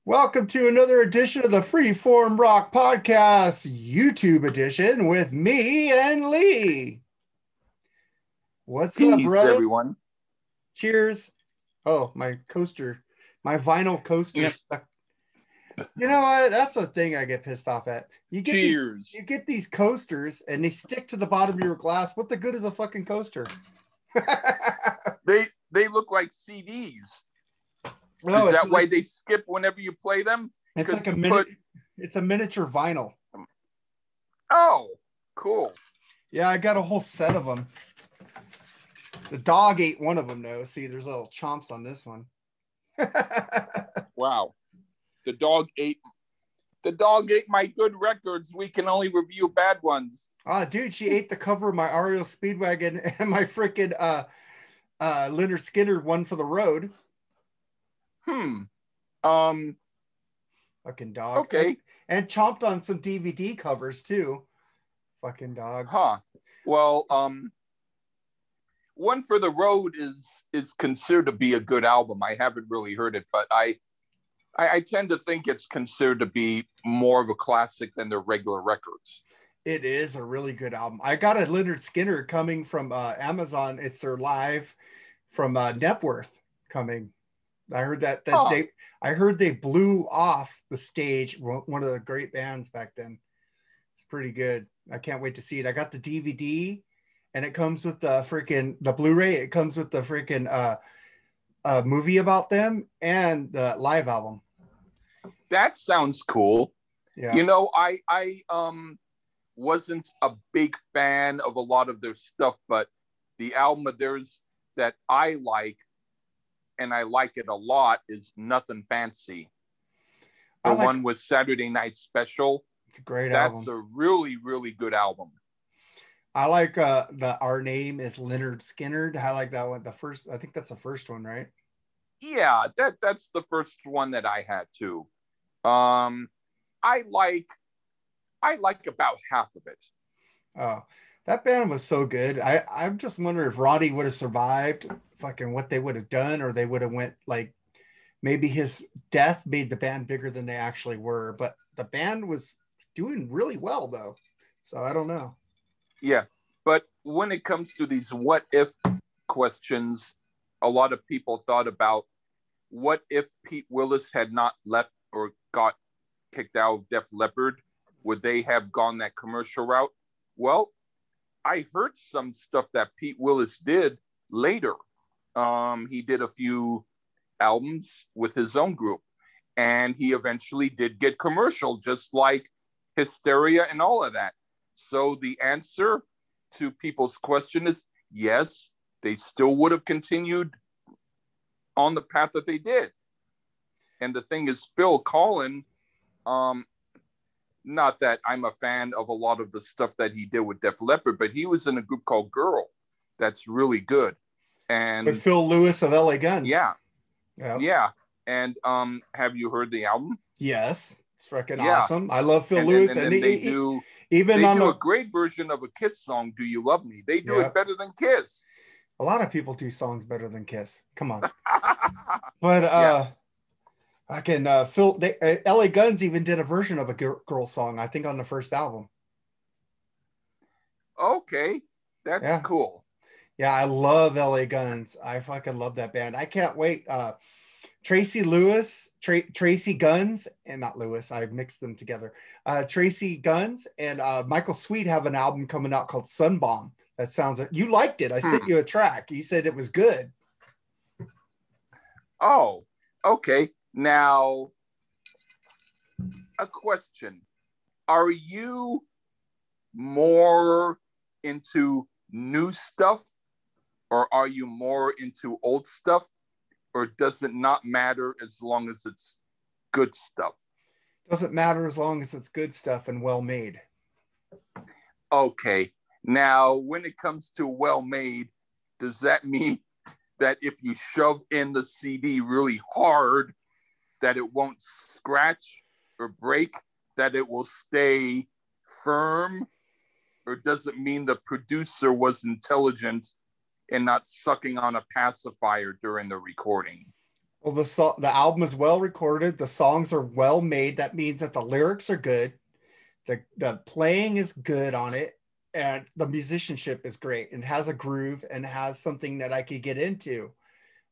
Welcome to another edition of the Freeform Rock Podcast, YouTube edition with me and Lee. What's up, Peace, brother? everyone. Cheers. Oh, my coaster, my vinyl coaster. Yep. Stuck. You know what? That's a thing I get pissed off at. Cheers. You get these coasters and they stick to the bottom of your glass. What the good is a fucking coaster? They look like CDs. No, is that why they skip whenever you play them? It's like it's a miniature vinyl. Oh, cool. Yeah, I got a whole set of them. The dog ate one of them, though. See, there's little chomps on this one. Wow. The dog ate my good records. We can only review bad ones. Oh, dude, she ate the cover of my REO Speedwagon and my freaking Leonard Skinner one for the road. Fucking dog. Okay. And chomped on some DVD covers too. Fucking dog. Huh. Well, One for the Road is considered to be a good album. I haven't really heard it, but I tend to think it's considered to be more of a classic than their regular records. It is a really good album. I got a Leonard Skinner coming from Amazon. It's their live from Nepworth coming. I heard that I heard they blew off the stage. One of the great bands back then. It's pretty good. I can't wait to see it. I got the DVD, and it comes with the Blu-ray. It comes with the freaking movie about them and the live album. That sounds cool. Yeah. You know, I wasn't a big fan of a lot of their stuff, but the album of theirs that I like, and I like it a lot, is Nothing Fancy. The one with Saturday Night Special. It's a great album. That's a really, really good album. I like Our Name is Leonard Skinner. I like that one. I think that's the first one, right? Yeah, that's the first one that I had too. I like about half of it. Oh, that band was so good. I'm just wondering if Roddy would have survived, fucking what they would have done, or they would have went like maybe his death made the band bigger than they actually were. But the band was doing really well though. So I don't know. Yeah. But when it comes to these what if questions, a lot of people thought about what if Pete Willis had not left or got kicked out of Def Leppard? Would they have gone that commercial route? Well, I heard some stuff that Pete Willis did later. He did a few albums with his own group, and he eventually did get commercial, just like Hysteria and all of that. So the answer to people's question is yes, they still would have continued on the path that they did. And the thing is, Phil Collen, not that I'm a fan of a lot of the stuff that he did with Def Leppard, but he was in a group called Girl that's really good. And with Phil Lewis of LA Guns. Yeah. Yep. Yeah. And have you heard the album? Yes. It's freaking awesome. I love Phil Lewis. And they do a great version of a Kiss song, Do You Love Me? They do it better than Kiss. A lot of people do songs better than Kiss. Come on. But LA Guns even did a version of a girl song, I think, on the first album. Okay. That's cool. Yeah, I love LA Guns. I fucking love that band. I can't wait. Tracy Guns, and not Lewis, I mixed them together. Tracy Guns and Michael Sweet have an album coming out called Sunbomb. That sounds like you liked it. I sent you a track. You said it was good. Oh, okay. Now, a question. Are you more into new stuff, or are you more into old stuff? Or does it not matter as long as it's good stuff? Doesn't matter as long as it's good stuff and well made. Okay. Now, when it comes to well made, does that mean that if you shove in the CD really hard, that it won't scratch or break, that it will stay firm? Or does it mean the producer was intelligent and not sucking on a pacifier during the recording? Well, the album is well recorded. The songs are well made. That means that the lyrics are good. The playing is good on it, and the musicianship is great. And has a groove and has something that I could get into.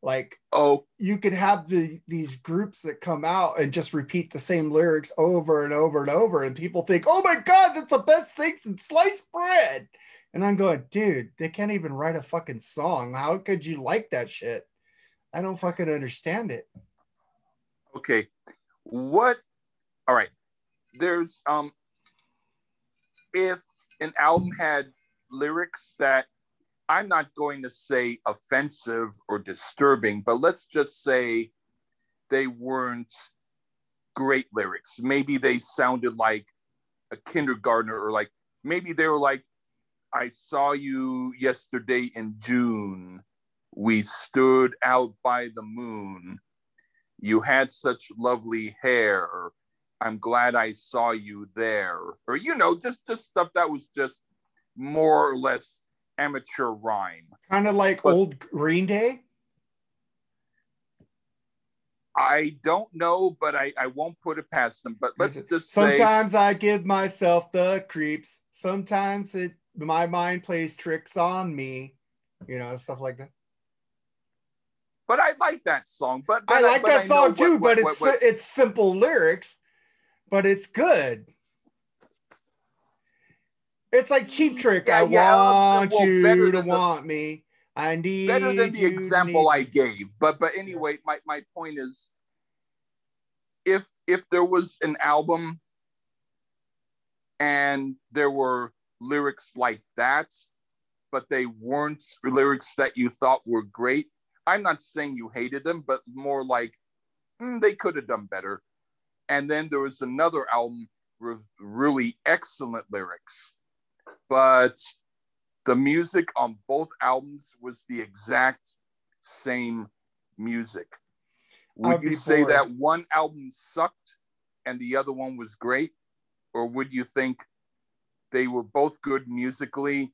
Like, Oh, you could have these groups that come out and just repeat the same lyrics over and over and over, and people think, "Oh my God, that's the best thing since sliced bread." And I'm going, dude, they can't even write a fucking song. How could you like that shit? I don't fucking understand it. okay. What? All right. There's if an album had lyrics that I'm not going to say offensive or disturbing, but let's just say they weren't great lyrics. Maybe they sounded like a kindergartner, or like maybe they were like, I saw you yesterday in June. We stood out by the moon. You had such lovely hair. I'm glad I saw you there. Or, just stuff that was just more or less amateur rhyme. Kind of like But old Green Day. I don't know, but I won't put it past them. But let's just say sometimes I give myself the creeps. Sometimes my mind plays tricks on me. Stuff like that. but I like that song. But I like but that I song too, but what, it's simple lyrics, but it's good. It's like Cheap Trick. yeah, I yeah. want Well, you to want me. I better than need the you to example need I me. gave. But anyway, my point is, if there was an album and there were lyrics like that, but they weren't lyrics that you thought were great, I'm not saying you hated them, but more like they could have done better. And then there was another album with really excellent lyrics, but the music on both albums was the exact same music. Would you say bored. that one album sucked and the other one was great? Or would you think they were both good musically,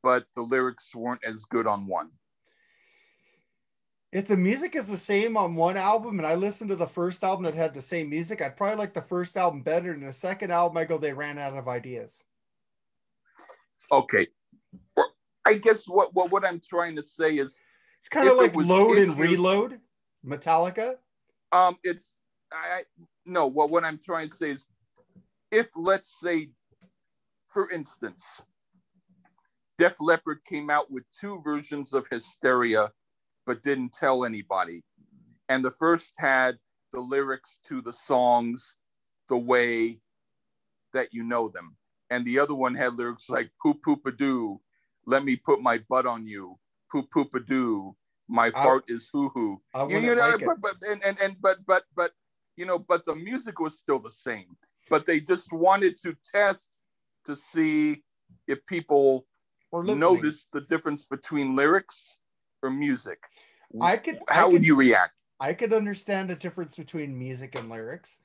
but the lyrics weren't as good on one? If the music is the same on one album and I listened to the first album that had the same music, I'd probably like the first album better. And the second album, I go, they ran out of ideas. Okay. I guess what I'm trying to say is, it's kind of like Load and Reload, Metallica. It's no. What I'm trying to say is, if let's say, for instance, Def Leppard came out with two versions of Hysteria, but didn't tell anybody, and the first had the lyrics to the songs the way that you know them, and the other one had lyrics like "Poop poop a doo," "Let me put my butt on you," "Poop poop a doo," "My fart is hoo hoo." But the music was still the same. But they just wanted to test to see if people noticed the difference between lyrics or music. How would you react? I could understand the difference between music and lyrics.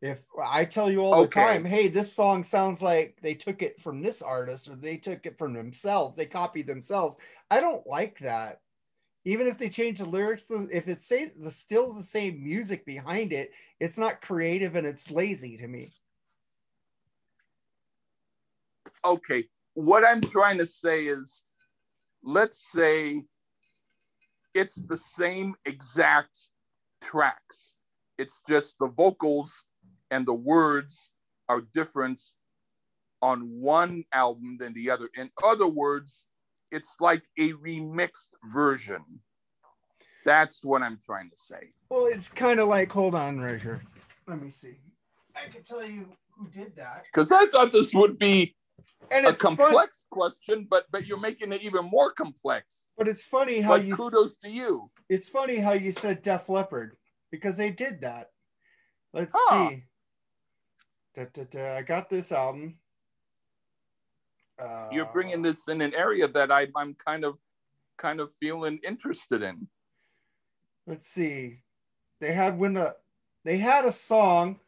If I tell you all the time, hey, this song sounds like they took it from this artist or they took it from themselves, they copied themselves. I don't like that. Even if they change the lyrics, if it's still the same music behind it, it's not creative and it's lazy to me. Okay, what I'm trying to say is, let's say it's the same exact tracks. It's just the vocals and the words are different on one album than the other. In other words, it's like a remixed version. That's what I'm trying to say. Well, it's kind of like, hold on right here. Let me see. I can tell you who did that. Because I thought this would be a complex question, but you're making it even more complex. But it's funny how kudos to you. It's funny how you said Def Leppard, because they did that. Let's see. I got this album. You're bringing this in an area that I'm kind of feeling interested in. Let's see. They had a song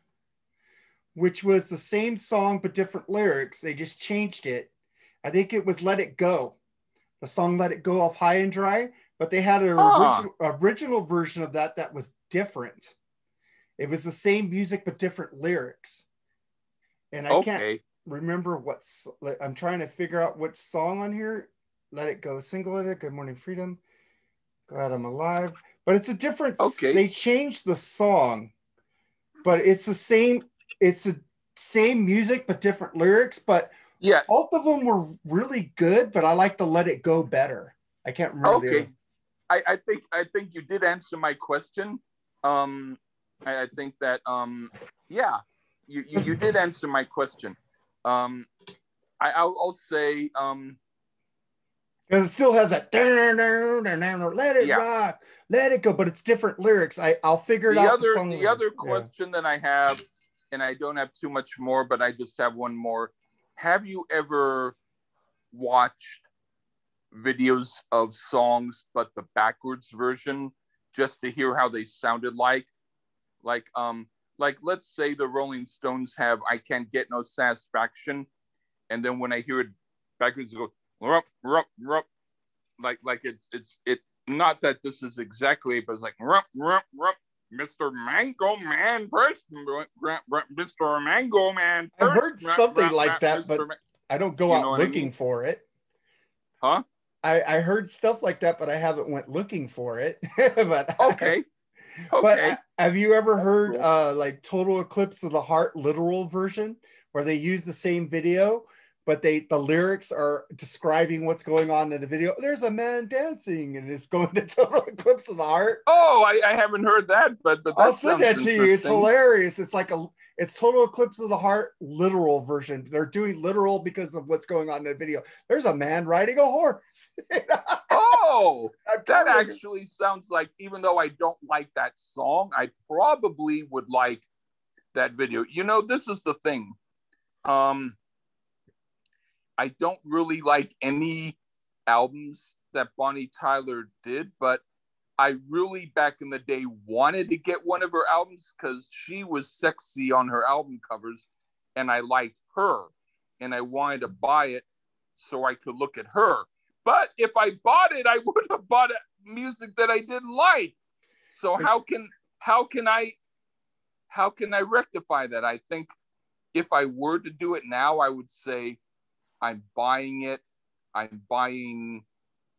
which was the same song but different lyrics. They just changed it. I think it was Let It Go. The song Let It Go off High and Dry. but they had an original version of that was different. It was the same music but different lyrics. And I can't remember what's. I'm trying to figure out which song on here. Let It Go, Single It, Good Morning Freedom, Glad I'm Alive. But it's a different. They changed the song, but it's the same. It's the same music but different lyrics. But yeah, both of them were really good. But I like the Let It Go better. I can't remember. Okay, I think you did answer my question. I think that yeah, you did answer my question. I'll say because it still has that let it rock, let it go, but it's different lyrics. I'll figure it out. The other question that I have, and I don't have too much more, but I just have one more. Have you ever watched videos of songs but the backwards version just to hear how they sounded like let's say the Rolling Stones have I Can't Get No Satisfaction, and then when I hear it backwards, it goes rup, rup, rup. Like it's not that this is exactly it, but it's like rup, rup, rup. Mr. Mango Man first, Mr. Mango Man first. I heard something like that, but I don't go out looking for it. Huh? I heard stuff like that, but I haven't went looking for it. But okay. But have you ever heard like Total Eclipse of the Heart literal version where they use the same video, but the lyrics are describing what's going on in the video? There's a man dancing and it's going to Total Eclipse of the Heart. Oh, I haven't heard that, but that I'll send that to you. It's hilarious. It's like it's Total Eclipse of the Heart literal version. They're doing literal because of what's going on in the video. There's a man riding a horse. Oh, that actually sounds like, even though I don't like that song, I probably would like that video. You know, this is the thing. I don't really like any albums that Bonnie Tyler did, but I really, back in the day, wanted to get one of her albums because she was sexy on her album covers, and I liked her, and I wanted to buy it so I could look at her. But if I bought it, I would have bought music that I didn't like. So how can I rectify that? I think if I were to do it now, I would say I'm buying it. I'm buying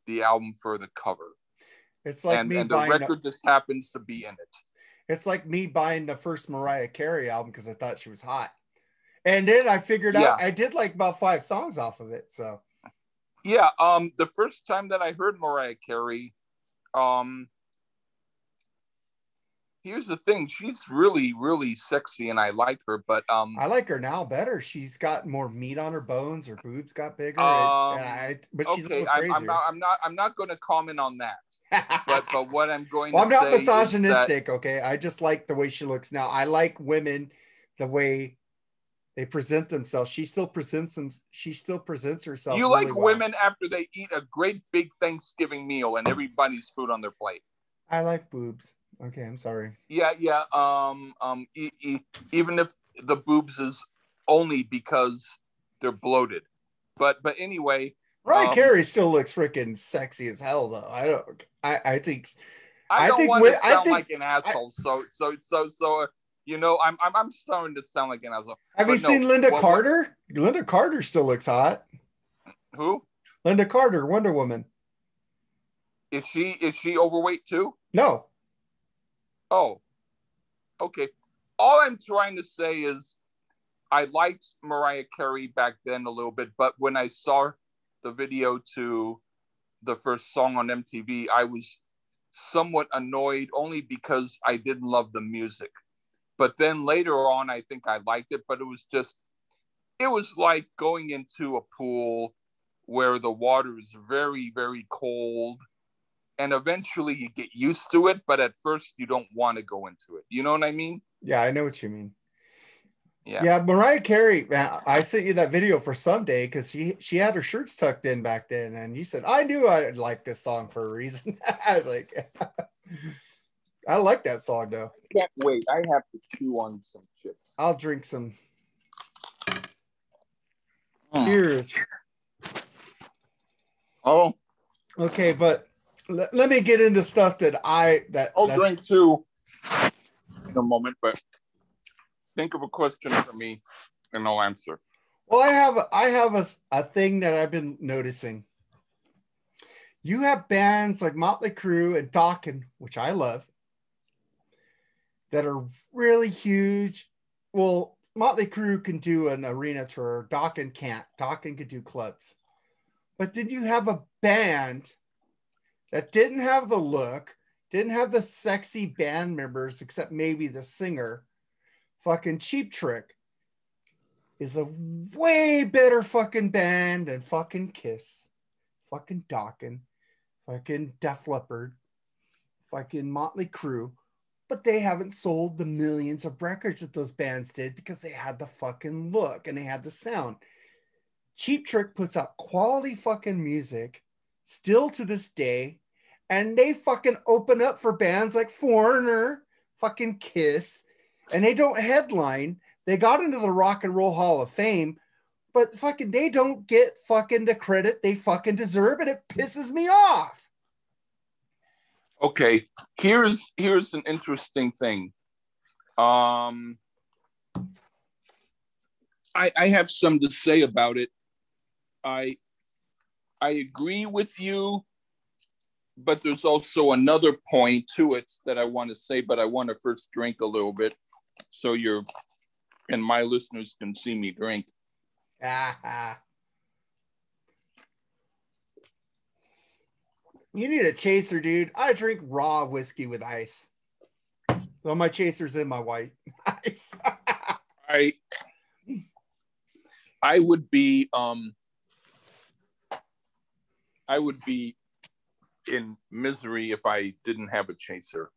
the album for the cover. It's like and the record just happens to be in it. It's like me buying the first Mariah Carey album because I thought she was hot. And then I figured out I did like about 5 songs off of it. So yeah, the first time that I heard Mariah Carey, here's the thing, she's really, really sexy and I like her, but I like her now better. She's got more meat on her bones, her boobs got bigger. But she's okay, I'm not going to comment on that. but what I'm going I'm to not say misogynistic, okay? I just like the way she looks now. I like women the way they present themselves. She still presents herself. You really like well. Women after they eat a great big Thanksgiving meal and everybody's food on their plate. I like boobs. Okay, I'm sorry. Yeah. Even if the boobs is only because they're bloated, but anyway, Mariah Carey still looks freaking sexy as hell, though. I think I don't want to sound like an asshole. So you know, I'm starting to sound like an asshole. Have you seen Linda Carter? Linda Carter still looks hot. Who? Linda Carter, Wonder Woman. Is she overweight too? No. Oh, okay. All I'm trying to say is I liked Mariah Carey back then a little bit, but when I saw the video to the first song on MTV, I was somewhat annoyed only because I didn't love the music. But then later on, I think I liked it, but it was like going into a pool where the water is very, very cold. And eventually you get used to it, but at first you don't want to go into it. You know what I mean? Yeah, I know what you mean. Yeah, Mariah Carey, man, I sent you that video for Someday because she had her shirts tucked in back then, and you said, I knew I'd like this song for a reason. I was like, I like that song, though. I can't wait. I have to chew on some chips. I'll drink some. Cheers. Oh. Okay, but let me get into stuff I'll drink too in a moment, but think of a question for me and I'll answer. Well, I have a thing that I've been noticing. You have bands like Motley Crue and Dokken, which I love, that are really huge. Well, Motley Crue can do an arena tour. Dokken can't. Dokken could do clubs. But then you have a band that didn't have the look, didn't have the sexy band members, except maybe the singer. Fucking Cheap Trick is a way better fucking band than fucking Kiss, fucking Dokken, fucking Def Leppard, fucking Motley Crue. But they haven't sold the millions of records that those bands did because they had the fucking look and they had the sound. Cheap Trick puts out quality fucking music still to this day, and they fucking open up for bands like Foreigner, fucking Kiss, and they don't headline. They got into the Rock and Roll Hall of Fame, but fucking they don't get fucking the credit they fucking deserve, and it pisses me off. Okay, here's an interesting thing. I have something to say about it. I agree with you, but there's also another point to it that I want to say, but I want to first drink a little bit so you're and my listeners can see me drink. You need a chaser, dude. I drink raw whiskey with ice. So my chaser's in my white ice. I would be in misery if I didn't have a chaser.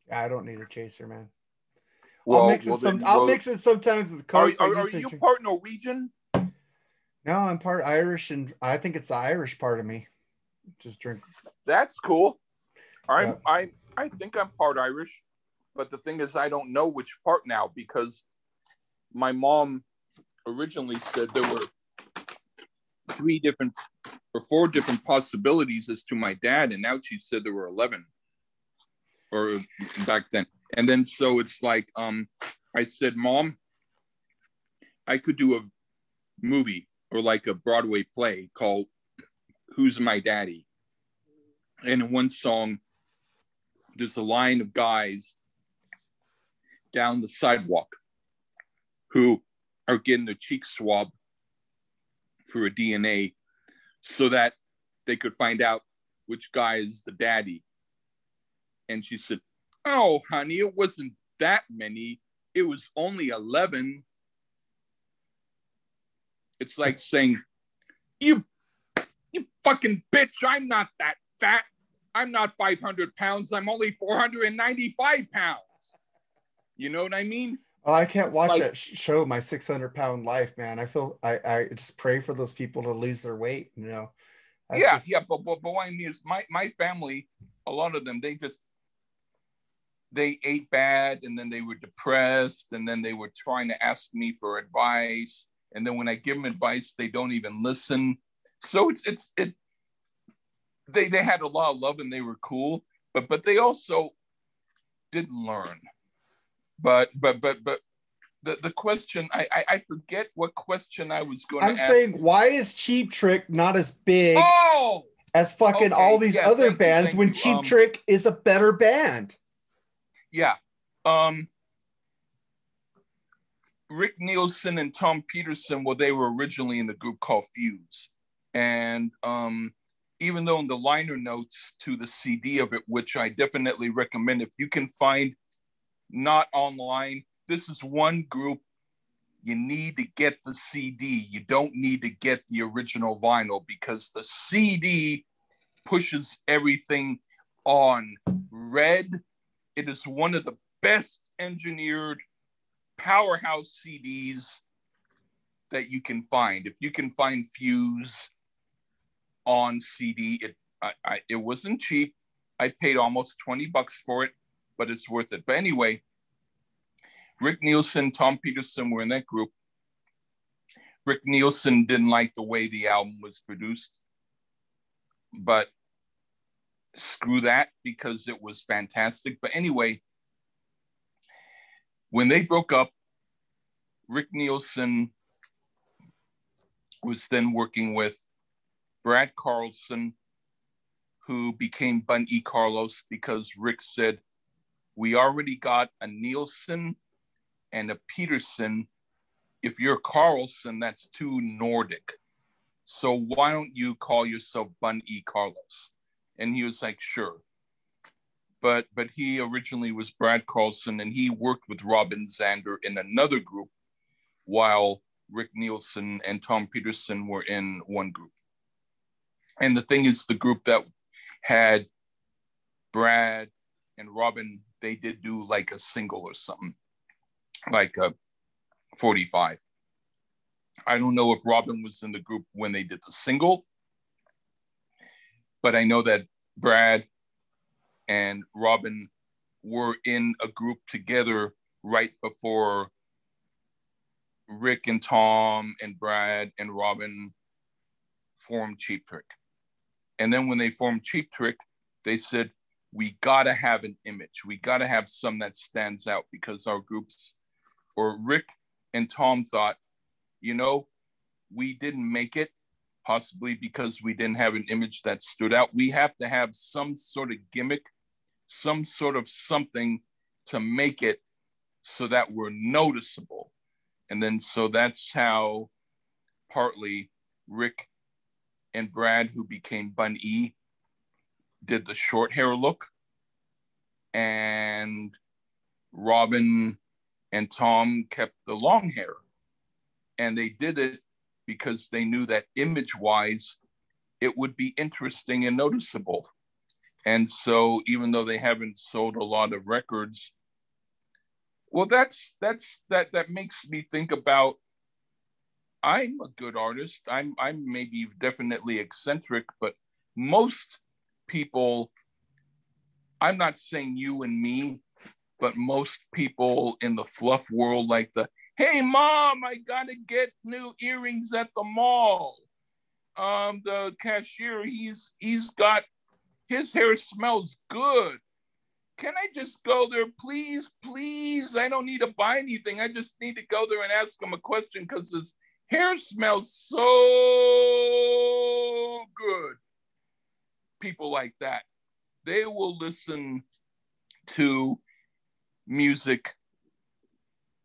Yeah, I don't need a chaser, man. Well, I'll mix it sometimes with Coke. Are you part Norwegian? No, I'm part Irish, and I think it's the Irish part of me. Just drink. That's cool. I think I'm part Irish, but the thing is, I don't know which part now because my mom originally said there were 4 different possibilities as to my dad, and now she said there were 11, or back then. And then so it's like, I said, Mom, I could do a movie or like a Broadway play called Who's My Daddy? And in one song, there's a line of guys down the sidewalk who are getting their cheeks swabbed for a DNA so that they could find out which guy is the daddy. And she said, oh, honey, it wasn't that many. It was only 11. It's like saying, you fucking bitch, I'm not that fat. I'm not 500 pounds. I'm only 495 pounds. You know what I mean? Oh, I can't watch that show, My 600-Pound Life, man. I feel I just pray for those people to lose their weight, you know. Yeah, but what I mean is my family, a lot of them, they ate bad, and then they were depressed, and then they were trying to ask me for advice, and then when I give them advice, they don't even listen. So they had a lot of love and they were cool, but they also didn't learn. But the question, I forget what question I was going to ask. I'm saying, why is Cheap Trick not as big as fucking all these other bands when Cheap Trick is a better band? Yeah. Rick Nielsen and Tom Peterson, well, they were originally in the group called Fuse. And even though in the liner notes to the CD of it, which I definitely recommend, if you can find not online, this is one group you need to get the CD. You don't need to get the original vinyl because the CD pushes everything on red. It is one of the best engineered powerhouse CDs that you can find. If you can find Fuse on CD, it wasn't cheap. I paid almost $20 for it, but it's worth it. But anyway, Rick Nielsen, Tom Peterson were in that group. Rick Nielsen didn't like the way the album was produced, but screw that because it was fantastic. But anyway, when they broke up, Rick Nielsen was then working with Brad Carlson, who became Bun E. Carlos because Rick said, we already got a Nielsen and a Peterson. If you're Carlson, that's too Nordic. So why don't you call yourself Bun E. Carlos? And he was like, sure. But he originally was Brad Carlson, and he worked with Robin Zander in another group while Rick Nielsen and Tom Peterson were in one group. And the thing is, the group that had Brad and Robin, they did do like a single or something, like a 45. I don't know if Robin was in the group when they did the single, but I know that Brad and Robin were in a group together right before Rick and Tom and Brad and Robin formed Cheap Trick. And then when they formed Cheap Trick, they said, we gotta have an image. We gotta have some that stands out, because our groups, or Rick and Tom thought, you know, we didn't make it, possibly because we didn't have an image that stood out. We have to have some sort of gimmick, some sort of something to make it so that we're noticeable. And then, so that's how partly Rick and Brad, who became Bun E, did the short hair look. And Robin and Tom kept the long hair. And they did it because they knew that image-wise, it would be interesting and noticeable. And so even though they haven't sold a lot of records, well, that makes me think about, I'm a good artist. I'm maybe definitely eccentric, but most people, I'm not saying you and me, but most people in the fluff world, like the, hey mom, I gotta get new earrings at the mall. The cashier, he's got, his hair smells good. Can I just go there, please? Please, I don't need to buy anything. I just need to go there and ask him a question because his hair smells so good. People like that, they will listen to music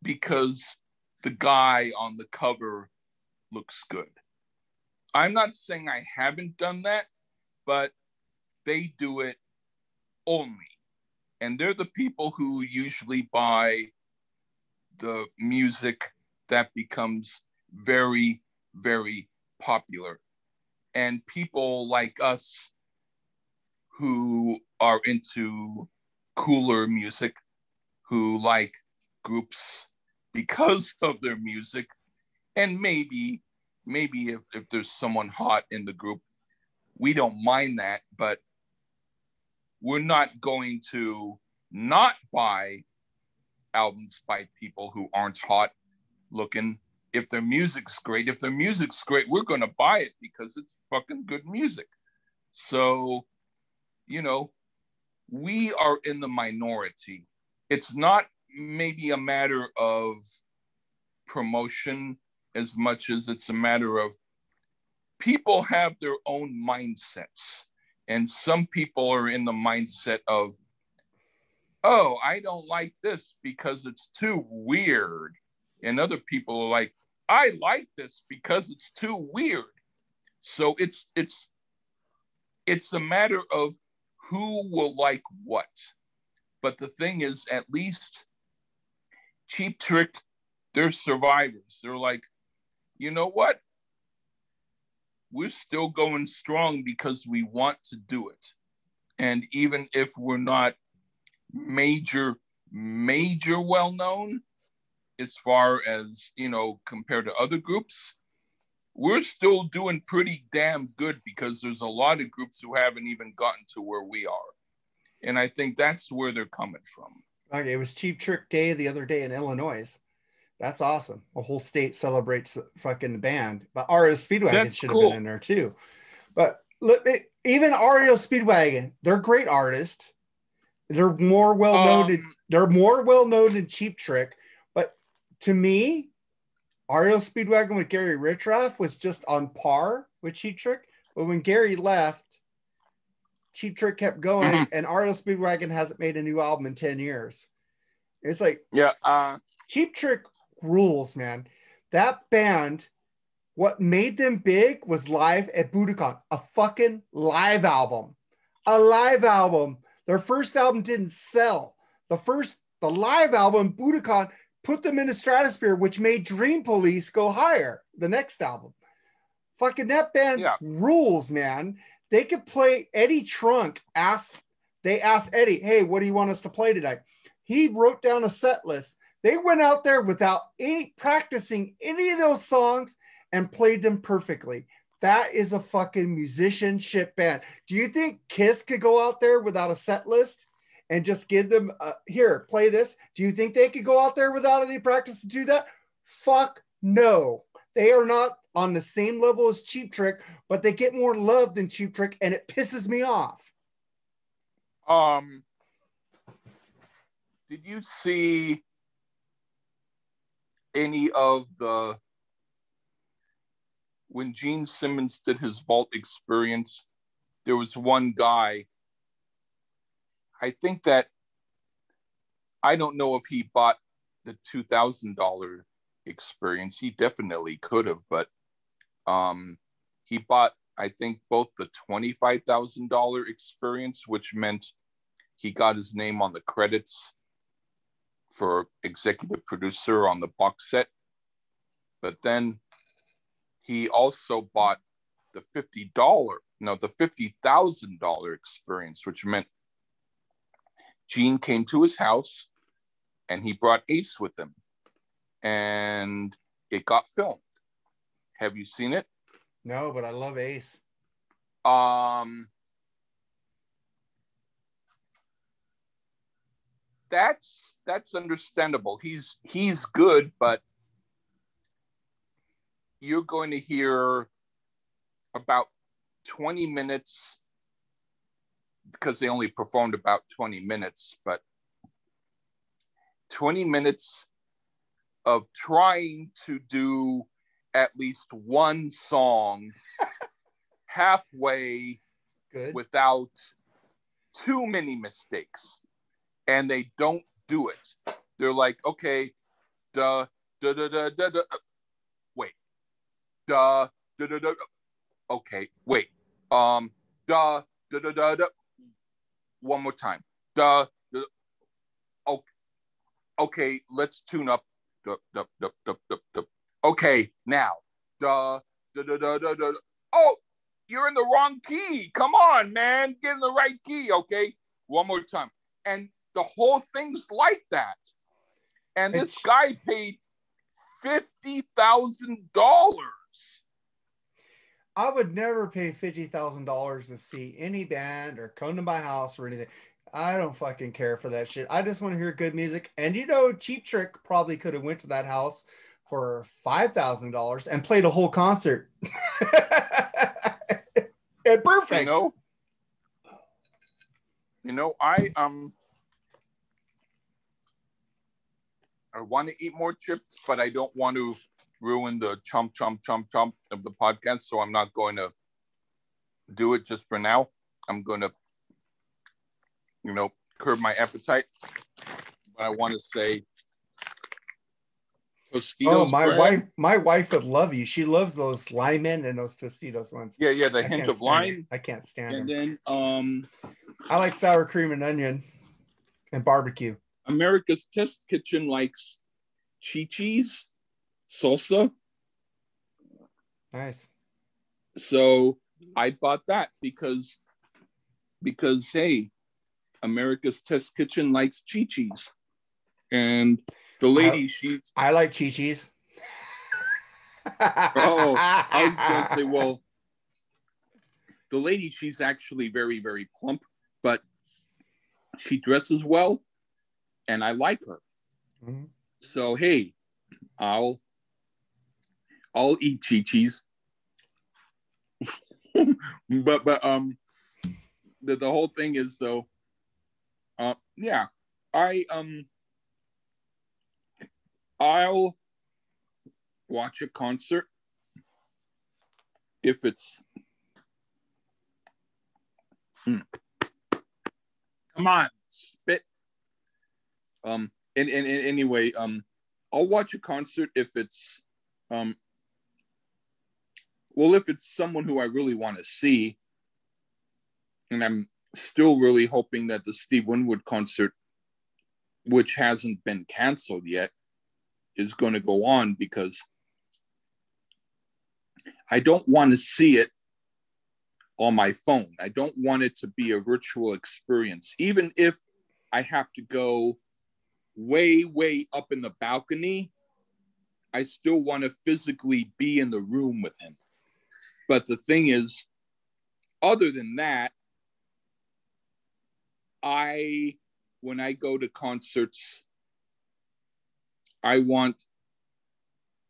because the guy on the cover looks good. I'm not saying I haven't done that, but they do it only. And they're the people who usually buy the music that becomes very, very popular. And people like us who are into cooler music, who like groups because of their music, and maybe if there's someone hot in the group, we don't mind that, but we're not going to not buy albums by people who aren't hot looking. If their music's great, we're going to buy it because it's fucking good music. So, you know, we are in the minority. It's not maybe a matter of promotion as much as it's a matter of people have their own mindsets. And some people are in the mindset of, oh, I don't like this because it's too weird. And other people are like, I like this because it's too weird. So it's a matter of who will like what. But the thing is, at least Cheap Trick, they're survivors. They're like, you know what? We're still going strong because we want to do it. And even if we're not major well-known, as far as, you know, compared to other groups, we're still doing pretty damn good because there's a lot of groups who haven't even gotten to where we are. And I think that's where they're coming from. Okay, it was Cheap Trick Day the other day in Illinois. That's awesome. A whole state celebrates the fucking band. But RS Speedwagon should have been in there too. But even REO Speedwagon, they're great artists. They're more well known. They're more well known than Cheap Trick, but to me, REO Speedwagon with Gary Richrath was just on par with Cheap Trick. But when Gary left, Cheap Trick kept going, and REO Speedwagon hasn't made a new album in 10 years. It's like, Cheap Trick rules, man. That band, what made them big was Live at Budokan, a fucking live album. A live album. Their first album didn't sell. The live album, Budokan, put them in the stratosphere, which made Dream Police go higher. The next album. Fucking that band rules, man. They could play. Eddie Trunk they asked Eddie, hey, what do you want us to play tonight? He wrote down a set list. They went out there without practicing any of those songs and played them perfectly. That is a fucking musicianship band. Do you think Kiss could go out there without a set list and just give them, here, play this? Do you think they could go out there without any practice to do that? Fuck no. They are not on the same level as Cheap Trick, but they get more love than Cheap Trick, and it pisses me off. Did you see any of when Gene Simmons did his Vault Experience, there was one guy, I don't know if he bought the $2,000 experience. He definitely could have, but he bought, I think, both the $25,000 experience, which meant he got his name on the credits for executive producer on the box set. But then he also bought the $50,000 experience, which meant Gene came to his house and he brought Ace with him, and it got filmed. Have you seen it? No, but I love Ace. That's understandable. He's good, but you're going to hear about 20 minutes, because they only performed about 20 minutes, but 20 minutes of trying to do at least one song halfway without too many mistakes. And they don't do it. They're like, okay, wait, okay, wait, one more time, okay, let's tune up, okay, now, oh, you're in the wrong key, come on, man, get in the right key, okay, one more time, and the whole thing's like that. And this guy paid $50,000. I would never pay $50,000 to see any band or come to my house or anything. I don't fucking care for that shit. I just want to hear good music. And Cheap Trick probably could have went to that house for $5,000 and played a whole concert. And perfect. I want to eat more chips, but I don't want to ruin the chomp of the podcast. So I'm not going to do it just for now. I'm going to, curb my appetite. But I want to say, Tostitos my wife would love you. She loves those Lyman and those Tostitos ones. Yeah, the hint of lime. I can't stand them. And then I like sour cream and onion and barbecue. America's Test Kitchen likes Chi-Chi's salsa. Nice. So I bought that because hey, America's Test Kitchen likes Chi-Chi's. And the lady, I like Chi-Chi's. Oh, I was going to say, well, the lady, she's actually very, very plump, but she dresses well, and I like her. Mm-hmm. So, hey, I'll eat Chi-Chi's. but the whole thing is though, yeah, I'll watch a concert if it's come on, spit. And anyway, I'll watch a concert if it's well, if it's someone who I really want to see, and I'm still really hoping that the Steve Winwood concert, which hasn't been canceled yet, is going to go on, because I don't want to see it on my phone. I don't want it to be a virtual experience. Even if I have to go way, way up in the balcony, I still want to physically be in the room with him. But the thing is, other than that, when I go to concerts, I want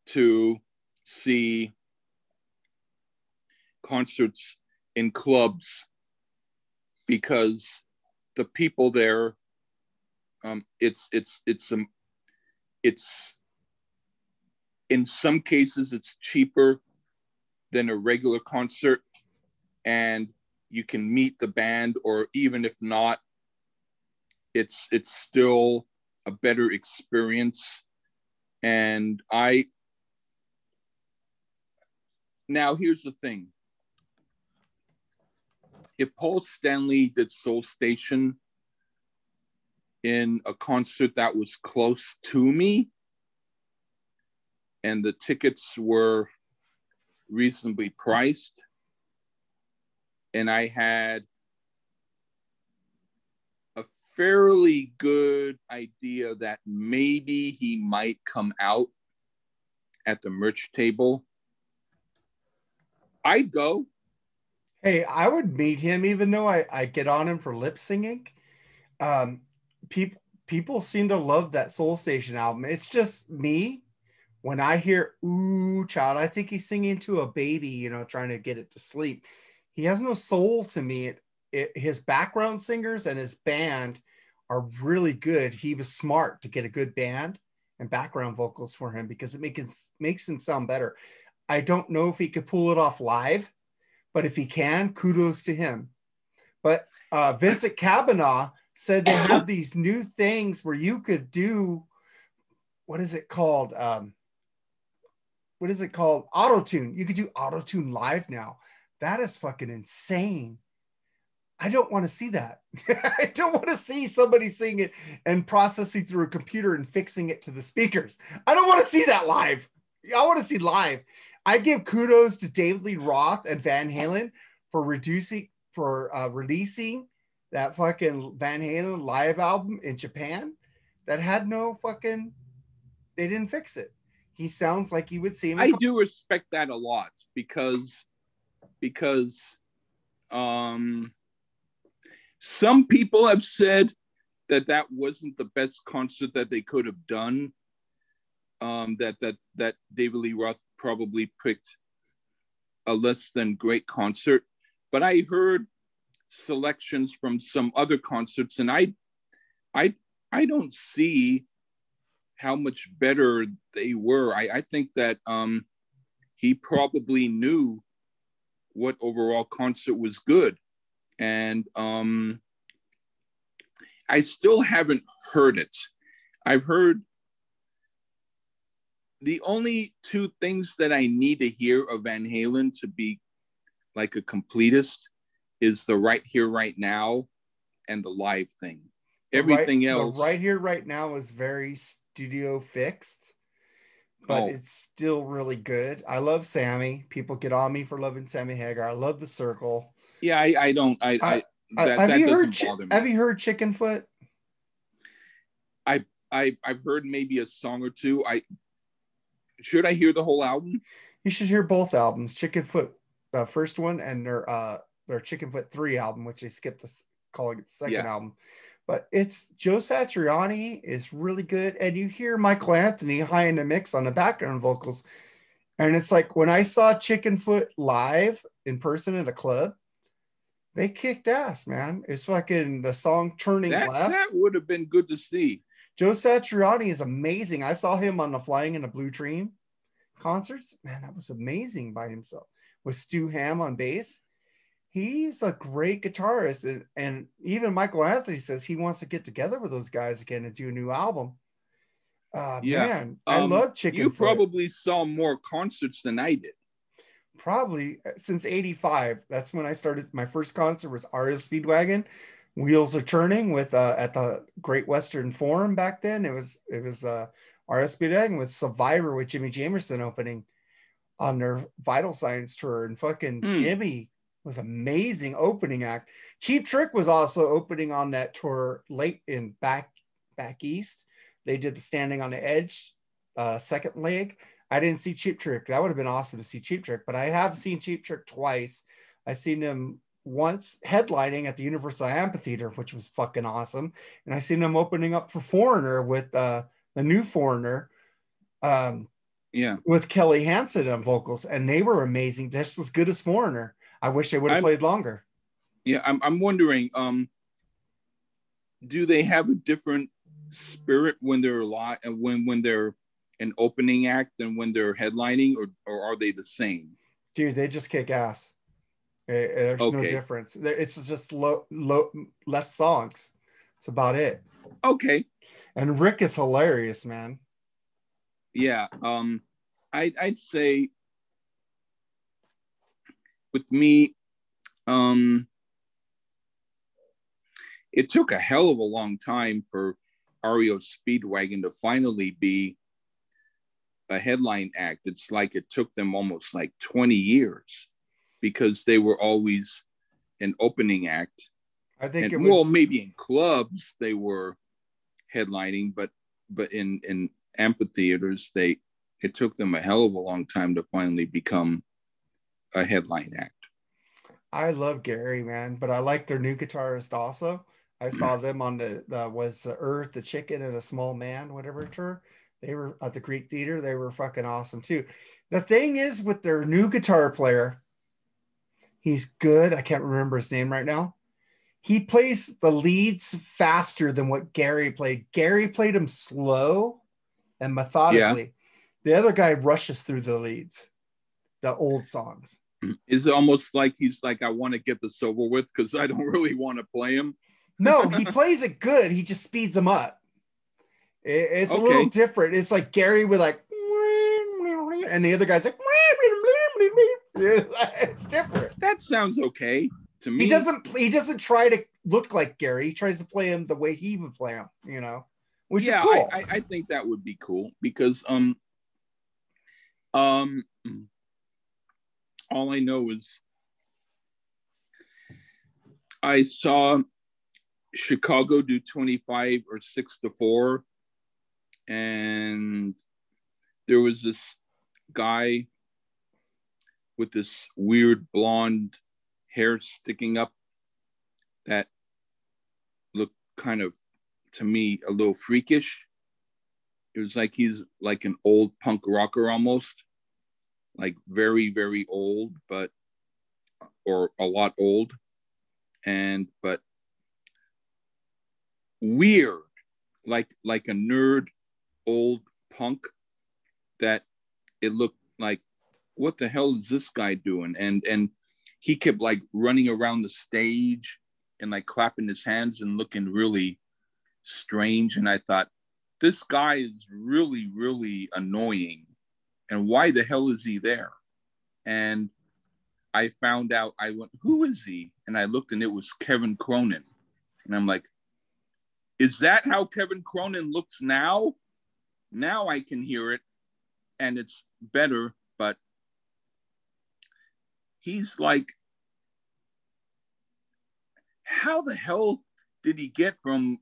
to see concerts in clubs, because the people there, it's in some cases it's cheaper than a regular concert, and you can meet the band, or even if not, it's still a better experience. And now here's the thing. If Paul Stanley did Soul Station in a concert that was close to me, and the tickets were reasonably priced, and I had a fairly good idea that maybe he might come out at the merch table, I'd go. Hey, I would meet him, even though I get on him for lip singing. People seem to love that Soul Station album. It's just me. When I hear "Ooh, Child," I think he's singing to a baby, trying to get it to sleep. He has no soul to me. His background singers and his band are really good. He was smart to get a good band and background vocals for him, because it makes him sound better. I don't know if he could pull it off live, but if he can, kudos to him. But Vincent Cavanagh said they have these new things where you could do, what is it called? Auto-tune. You could do auto-tune live now. That is fucking insane. I don't want to see that. I don't want to see somebody sing it and processing through a computer and fixing it to the speakers. I don't want to see that live. I want to see live. I give kudos to David Lee Roth and Van Halen for releasing that fucking Van Halen live album in Japan that had no fucking, they didn't fix it. He sounds like you would see him. I do respect that a lot, because some people have said that wasn't the best concert that they could have done. That David Lee Roth probably picked a less than great concert. But I heard selections from some other concerts, and I don't see how much better they were. I think that he probably knew what overall concert was good. And I still haven't heard it. I've heard the only two things that I need to hear of Van Halen to be like a completist is the Right Here, Right Now and the live thing. Everything else. The Right Here, Right Now is very studio fixed, but it's still really good. I love Sammy. People get on me for loving Sammy Hagar. I love The Circle. Yeah, I don't. That doesn't bother me. Have you heard Chickenfoot? I've heard maybe a song or two. Should I hear the whole album? You should hear both albums. Chickenfoot, the first one, and their Chickenfoot 3 album, which they skipped calling it the second album. But it's Joe Satriani is really good, and you hear Michael Anthony high in the mix on the background vocals. And it's like when I saw Chickenfoot live in person at a club, they kicked ass, man. It's fucking the song Turning Left. That would have been good to see. Joe Satriani is amazing. I saw him on the Flying in a Blue Dream concerts. Man, that was amazing by himself. With Stu Hamm on bass. He's a great guitarist. And even Michael Anthony says he wants to get together with those guys again and do a new album. Man, I love Chickenfoot. You probably saw more concerts than I did. Probably since 85. That's when I started. My first concert was REO Speedwagon. Wheels Are Turning with at the Great Western Forum back then. It was REO Speedwagon with Survivor with Jimmy Jamerson opening on their Vital Signs tour, and fucking Jimmy was amazing opening act. Cheap Trick was also opening on that tour late in back east. They did the Standing on the Edge second leg. I didn't see Cheap Trick. That would have been awesome to see Cheap Trick, but I have seen Cheap Trick twice. I seen him once headlining at the Universal Amphitheater, which was fucking awesome. And I seen them opening up for Foreigner with the new Foreigner. With Kelly Hansen on vocals, and they were amazing, just as good as Foreigner. I wish they would have played longer. Yeah, I'm wondering, do they have a different spirit when they're live and when they're an opening act than when they're headlining, or are they the same? Dude, they just kick ass. There's no difference. It's just less songs. It's about it. Okay. And Rick is hilarious, man. Yeah. I'd say with me, it took a hell of a long time for REO Speedwagon to finally be a headline act. It's like it took them almost like 20 years because they were always an opening act. I think maybe in clubs they were headlining, but in amphitheaters it took them a hell of a long time to finally become a headline act. I love Gary, man, but I like their new guitarist also. I saw them on the Earth, the Chicken, and a Small Man, whatever tour. They were at the Greek Theater. They were fucking awesome too. The thing is with their new guitar player, he's good. I can't remember his name right now. He plays the leads faster than what Gary played. Gary played them slow and methodically. Yeah. The other guy rushes through the leads, the old songs. Is it almost like he's like, I want to get this over with because I don't really want to play him? No, he plays it good. He just speeds them up. It's a little different. It's like Gary with like, and the other guy's like, it's different. That sounds okay to me. He doesn't try to look like Gary. He tries to play him the way he would play him, which is cool. I think that would be cool because all I know is I saw Chicago do 25 or 6-4, and there was this guy with this weird blonde hair sticking up that looked kind of, to me, a little freakish. It was like he's like an old punk rocker almost, like very, very old, or a lot old, but weird, like a nerd old punk that it looked like, what the hell is this guy doing? And he kept like running around the stage and like clapping his hands and looking really strange. And I thought, this guy is really, really annoying. And why the hell is he there? And I found out, I went, who is he? And I looked and it was Kevin Cronin. And I'm like, is that how Kevin Cronin looks now? Now I can hear it and it's better, but he's like, how the hell did he get from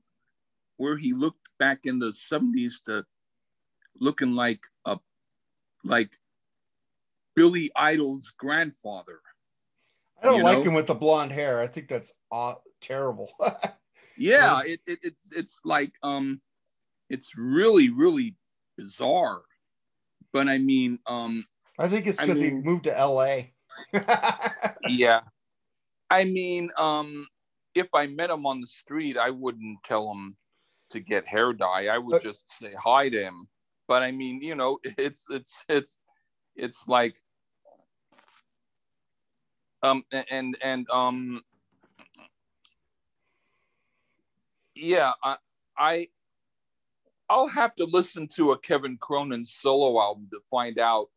where he looked back in the 70s to looking like Billy Idol's grandfather? I don't like him with the blonde hair. I think that's terrible. Yeah, it's like it's really, really bizarre. But I mean, I think it's I because he mean, moved to LA. yeah. I mean, if I met him on the street, I wouldn't tell him to get hair dye. I would just say hi to him. But I mean, you know, it's like and yeah, I I'll have to listen to a Kevin Cronin solo album to find out.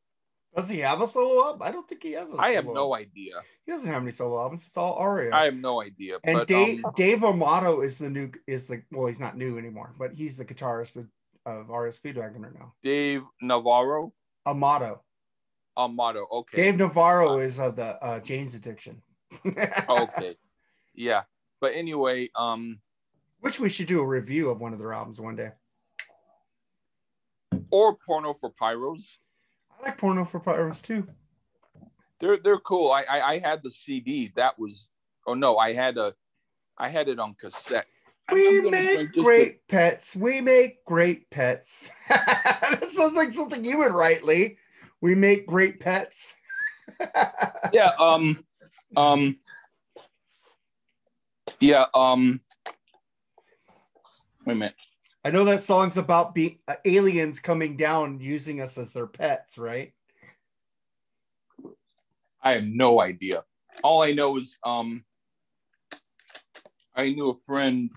Does he have a solo album? I don't think he has a I have solo album. no idea. He doesn't have any solo albums. It's all Aria. I have no idea. And but Dave Amato is well, he's not new anymore, but he's the guitarist of Aria Speedwagoner now. Dave Navarro? Amato. Okay. Dave Navarro is of the Jane's Addiction. Okay. Yeah. But anyway, which we should do a review of one of their albums one day. Or Porno for Pyros. I like Porno for Pyros too. They're cool. I had the CD. That was I had it on cassette. We make great pets. We make great pets. That sounds like something you would write, Lee. We make great pets. Yeah. Yeah. Wait a minute. I know that song's about aliens coming down using us as their pets, right? I have no idea. All I know is I knew a friend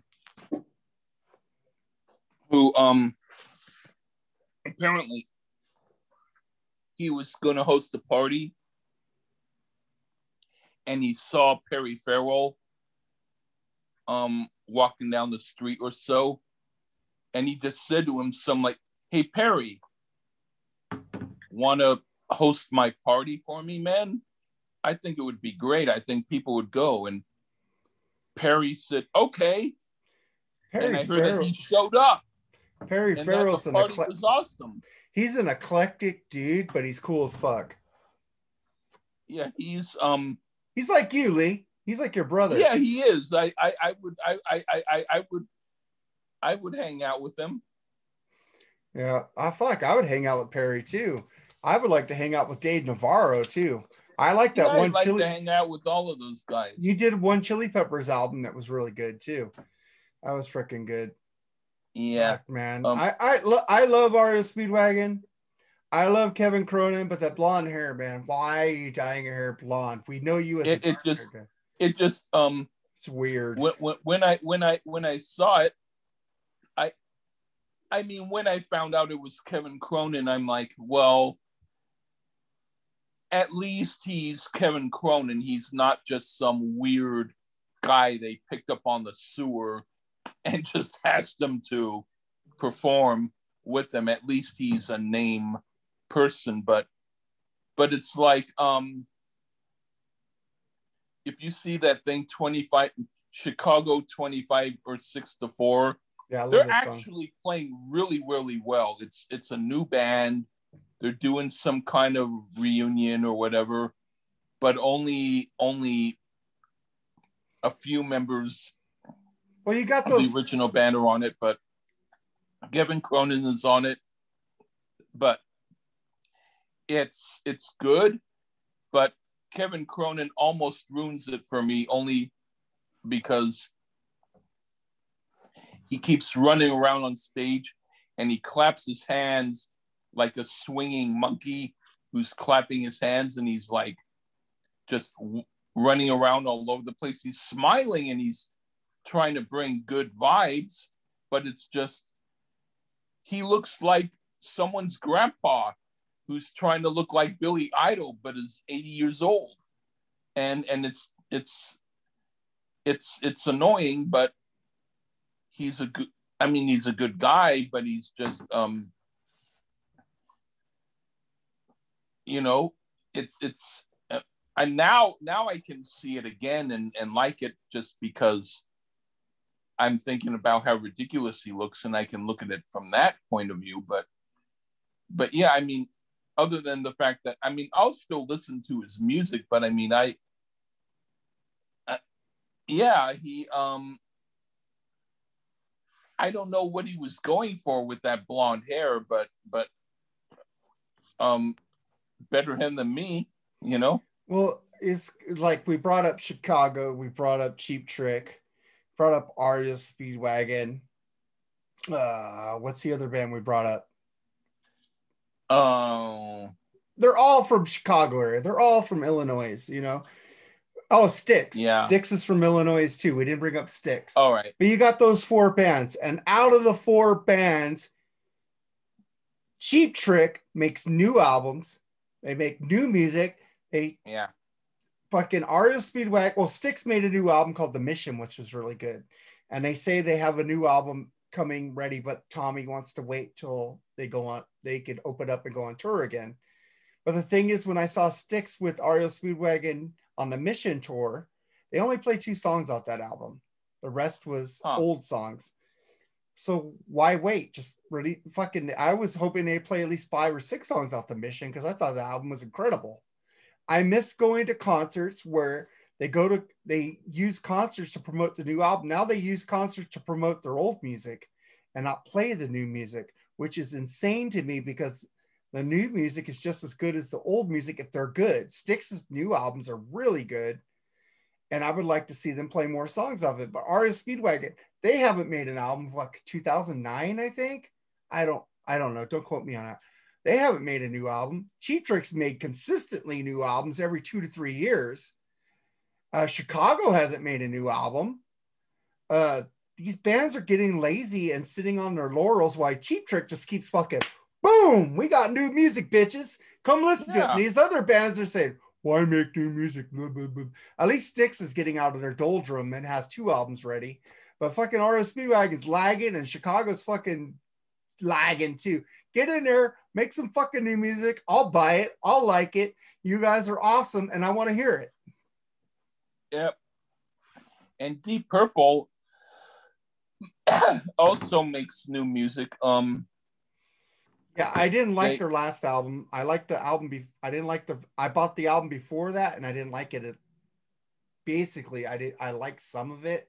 who apparently he was going to host a party and he saw Perry Farrell walking down the street or so, and he just said to him something like, "Hey Perry, want to host my party for me, man? I think it would be great. I think people would go." And Perry said, "Okay." And I heard that he showed up. Perry Farrell's the party was awesome. He's an eclectic dude, but he's cool as fuck. Yeah, he's like you, Lee. He's like your brother. Yeah, he is. I would hang out with him. Yeah, I would hang out with Perry too. I would like to hang out with Dave Navarro too. I like that one. I'd like to hang out with all of those guys. You did one Chili Peppers album that was really good too. That was freaking good. Yeah, fuck, man. I love Aria Speedwagon. I love Kevin Cronin, but that blonde hair, man. Why are you dyeing your hair blonde? We know you as it's weird. When I saw it, I mean, when I found out it was Kevin Cronin, I'm like, well, at least he's Kevin Cronin. He's not just some weird guy they picked up on the sewer and just asked them to perform with them. At least he's a name person. But it's like, if you see that thing, Chicago 25 or 6-4, yeah, they're actually playing really, really well. It's a new band. They're doing some kind of reunion or whatever, but only a few members. Well, you got the original band are on it, but Kevin Cronin is on it. But it's good, but Kevin Cronin almost ruins it for me only because he keeps running around on stage and he claps his hands like a swinging monkey who's clapping his hands, and he's like just running around all over the place. He's smiling and he's trying to bring good vibes, but it's just, he looks like someone's grandpa who's trying to look like Billy Idol, but is 80 years old. And it's annoying, but he's a good guy, but he's just, and now I can see it again and like it, just because I'm thinking about how ridiculous he looks and I can look at it from that point of view. But yeah, I mean, other than the fact that, I mean, I'll still listen to his music, but I mean, I don't know what he was going for with that blonde hair, but better him than me, you know? Well, it's like we brought up Chicago, we brought up Cheap Trick, brought up Aria Speedwagon. What's the other band we brought up? Oh, they're all from Chicago area. They're all from Illinois, you know. Oh, Styx. Yeah. Styx is from Illinois too. We didn't bring up Styx. All right. But you got those 4 bands. And out of the 4 bands, Cheap Trick makes new albums. They make new music. They fucking Aria Speedwagon. Well, Styx made a new album called The Mission, which was really good. And they say they have a new album coming ready, but Tommy wants to wait till they go on, they could open up and go on tour again. But the thing is, when I saw Styx with Aria Speedwagon on the Mission tour, they only played 2 songs off that album. The rest was old songs. So why wait? Just really fucking, I was hoping they'd play at least 5 or 6 songs off the Mission because I thought the album was incredible. I miss going to concerts where they use concerts to promote the new album. Now they use concerts to promote their old music and not play the new music, which is insane to me because the new music is just as good as the old music if they're good. Styx's new albums are really good, and I would like to see them play more songs of it. But Aria Speedwagon, they haven't made an album like 2009, I think. I don't know. Don't quote me on that. They haven't made a new album. Cheap Trick's made consistently new albums every 2 to 3 years. Chicago hasn't made a new album. These bands are getting lazy and sitting on their laurels while Cheap Trick just keeps fucking, boom, we got new music, bitches. Come listen to it. And these other bands are saying, why make new music? Blah, blah, blah. At least Styx is getting out of their doldrum and has 2 albums ready. But fucking Aria Speedwagon is lagging and Chicago's fucking lagging too. Get in there, make some fucking new music. I'll buy it. I'll like it. You guys are awesome and I want to hear it. Yep. And Deep Purple also makes new music. Yeah, I didn't like their last album. I liked the album. I bought the album before that, and I didn't like it. Basically, I liked some of it.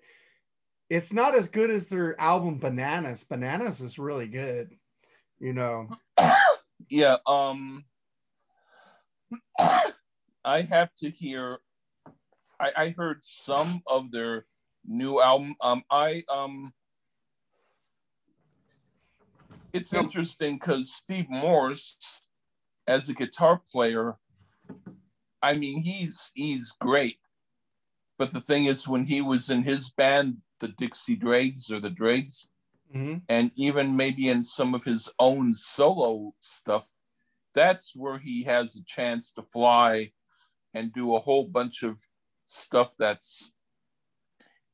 It's not as good as their album Bananas. Bananas is really good, you know. Yeah. I have to hear. I heard some of their new album. It's interesting because Steve Morse, as a guitar player, I mean, he's great. But the thing is, when he was in his band, the Dixie Dregs or the Dregs, and even maybe in some of his own solo stuff, that's where he has a chance to fly and do a whole bunch of stuff that's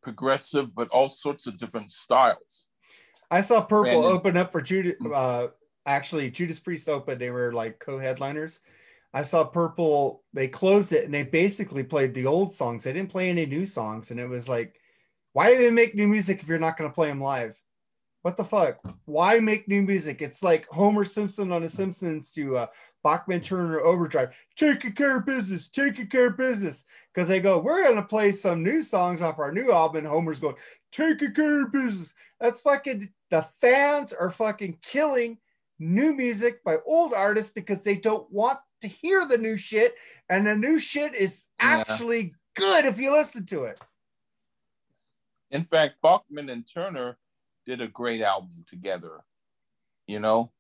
progressive, but all sorts of different styles. I saw Purple open up for Judas. Actually, Judas Priest opened. They were like co-headliners. I saw Purple. They closed it and they basically played the old songs. They didn't play any new songs, and it was like, why even make new music if you're not going to play them live? What the fuck? Why make new music? It's like Homer Simpson on The Simpsons to Bachman Turner Overdrive. Taking care of business, taking care of business. Because they go, we're going to play some new songs off our new album. And Homer's going, taking care of business. That's fucking, the fans are fucking killing new music by old artists because they don't want to hear the new shit. And the new shit is actually good if you listen to it. In fact, Bachman and Turner did a great album together, you know.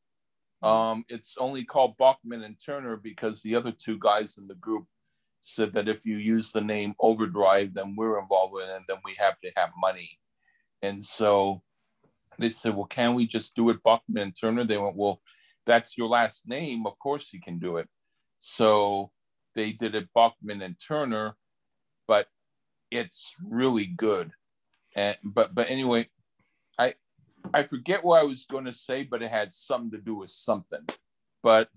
It's only called Bachman and Turner because the other 2 guys in the group said that if you use the name Overdrive, then we're involved in it, and then we have to have money. And so they said, well, can we just do it Bachman and Turner? They went, well, that's your last name. Of course you can do it. So they did it Bachman and Turner, but it's really good. And but anyway, I forget what I was going to say, but it had something to do with something. But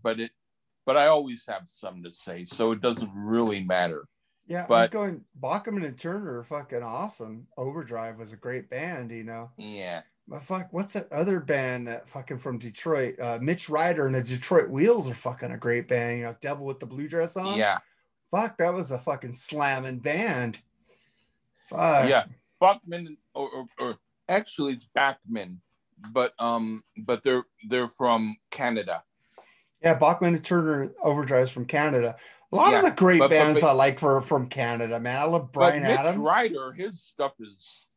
I always have something to say, so it doesn't really matter. Yeah, but Bachman and Turner are fucking awesome. Overdrive was a great band, you know. Yeah. But fuck, what's that other band that fucking from Detroit? Mitch Ryder and the Detroit Wheels are fucking a great band. You know, Devil with the Blue Dress On. Yeah. Fuck, that was a fucking slamming band. Fuck. Yeah, Bachman or actually it's Bachman, but they're from Canada. Yeah, Bachman and Turner Overdrive's from Canada. A lot of Yeah, the great but bands I like from Canada, man. I love but Bryan Mitch Adams. Ryder, his stuff is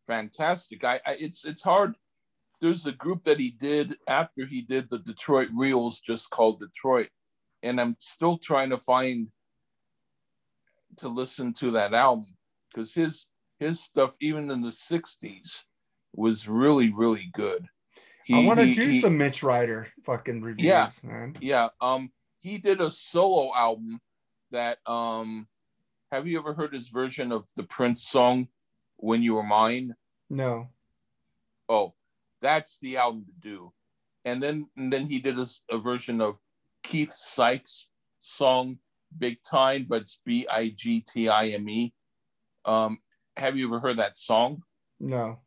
fantastic. It's hard. There's a group that he did after he did the Detroit Reels, just called Detroit, and I'm still trying to find to listen to that album because his stuff, even in the '60s, was really really good. I He want to he do he. some Mitch Ryder fucking Yeah, reviews, man. yeah. He did a solo album that Have you ever heard his version of the Prince song "When You Were Mine"? No. Oh, that's the album to do. And then he did a version of Keith Sykes' song "Big Time," but it's Bigtime. Um, have you ever heard that song? No.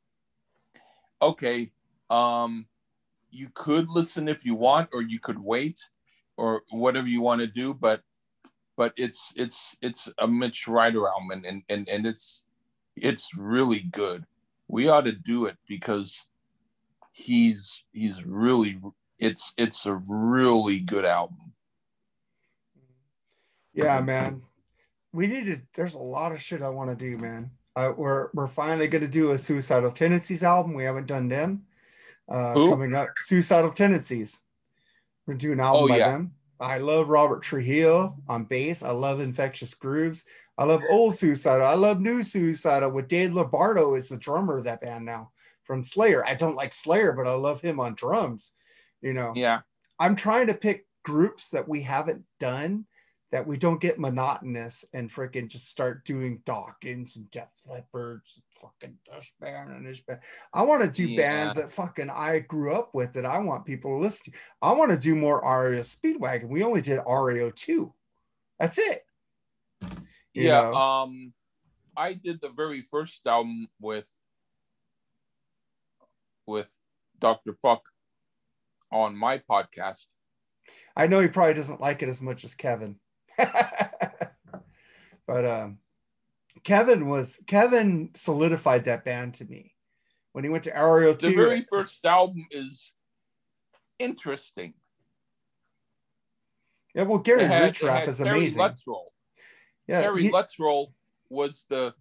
Okay. Um, you could listen if you want, or you could wait, or whatever you want to do. But it's a Mitch Ryder album, and it's really good. We ought to do it because he's really it's a really good album. Yeah, man. We need to. There's a lot of shit I want to do, man. We're finally gonna do a Suicidal Tendencies album. We haven't done them. Who? Coming up, Suicidal Tendencies. We're doing an album Oh by yeah, them. I love Robert Trujillo on bass. I love Infectious Grooves. I love old Suicidal. I love new Suicidal with Dave Lombardo is the drummer of that band now from Slayer. I don't like Slayer, but I love him on drums. You know, yeah, I'm trying to pick groups that we haven't done that we don't get monotonous and freaking just start doing Dawkins and Def Leppard's and fucking this band and this band. I want to do yeah, bands that fucking I grew up with that I want people to listen to. I want to do more REO Speedwagon. We only did REO 2. That's it. You yeah. know, I did the very first album with Dr. Fuck on my podcast. I know he probably doesn't like it as much as Kevin. But Kevin solidified that band to me when he went to REO The 2. very first album is interesting. Yeah, well, Gary It Richrath had is Terry amazing. Luttrell. Yeah, Terry Luttrell was the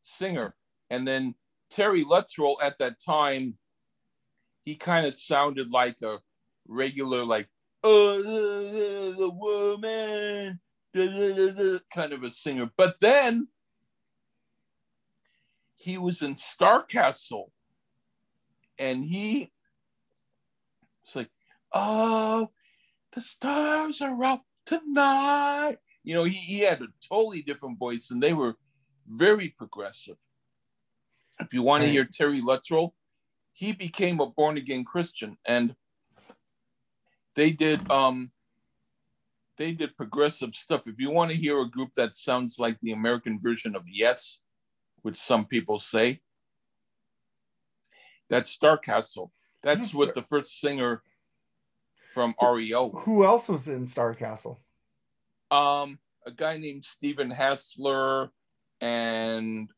singer, and then Terry Luttrell at that time, he kind of sounded like a regular, like the woman, kind of a singer. But then he was in Starcastle, and he was like, "Oh, the stars are out tonight." You know, he had a totally different voice, and they were very progressive. If you want to right. hear Terry Luttrell, he became a born again Christian, and they did progressive stuff. If you want to hear a group that sounds like the American version of Yes, which some people say, that's Starcastle. That's with the first singer from REO. Who else was in Starcastle? A guy named Steven Hassler and